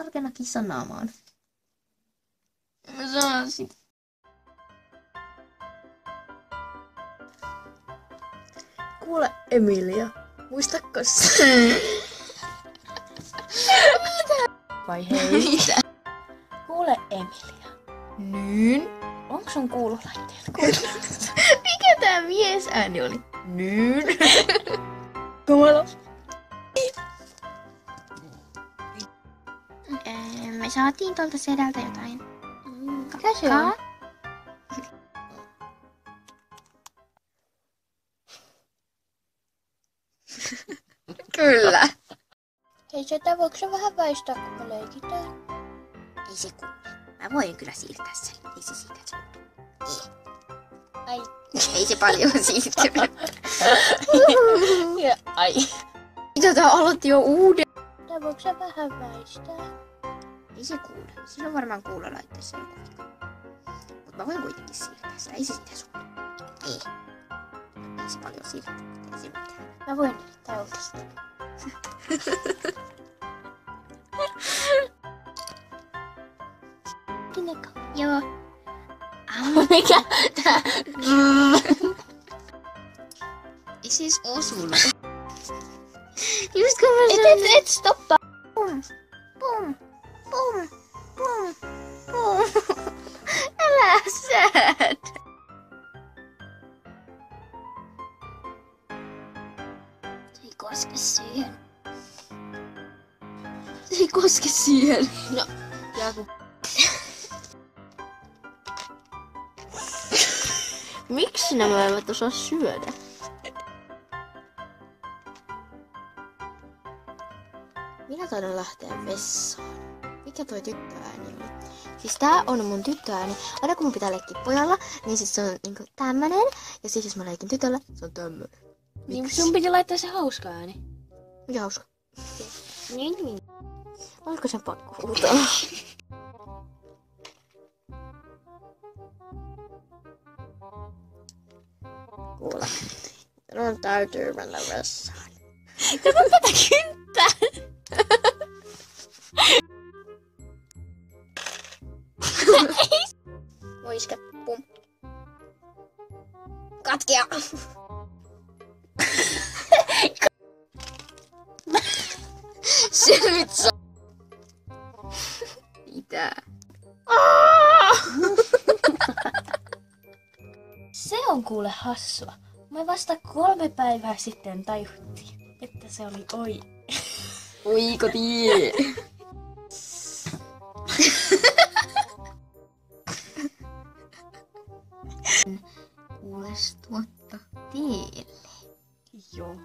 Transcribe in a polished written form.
tarkena kissan naamaan. Mä sanon sitä. Kuule Emilia, muistatko Vai hei? Mitä? Kuule Emilia. Niin? Onko sun kuulolaitteet kunnossa? Mikä tää miesääni oli? Niin. Kumala. Me saatiin tuolta sedältä jotain. Mikä se on? Kyllä. Hei Setä, voiko sä vähän väistää, kun me leikitään? Ei se kuule. Mä voin kyllä siirtää sen. Ei se siitä se kuule. Ai. Ei se paljon siirtynyt. Ja, ai. Mitä tää aloitti jo uuden? Setä, voiko sä vähän väistää? Ei se kuule. Sillä on varmaan kuulolaitteessa joku vika. Mut mä voin kuitenkin siirtää sitä. Ei se sitä sulle. Ei. Ei se paljon siirtää. Ei se mitään. Mä voin yrittää uudestaan. Kineko. Joo. Mikä? Ei siis osunut. Just kun mä sanoin. Et stoppaa. Pum, pum, pum, pum, pum. Älä säädä. Se ei koske siihen. Se ei koske siihen. No, Jaaku. Miksi nämä eivät osaa syödä? Minä taidan lähteä vessaan. Mikä toi tyttöääni oli? Siis tää on mun tyttöääni. Aina kun mun pitää leikkiä pojalla, niin siis se on niinku tämmönen. Ja siis jos mä leikin tytöllä, se on tämmönen. Niin sun piti laittaa se hauska ääni. Mikä hauska? Niin. Olisiko sen pakko huutaa? Kuule. Minun täytyy mennä vessaan. Kato tätä kynttää. Moiske, pum. Katkea! Selvitsa! Mitä? Se on kuule hassua. Me vasta 3 päivää sitten tajuttiin, että se oli oi. Oiko tie? Kuules tuotta teelle. Joo.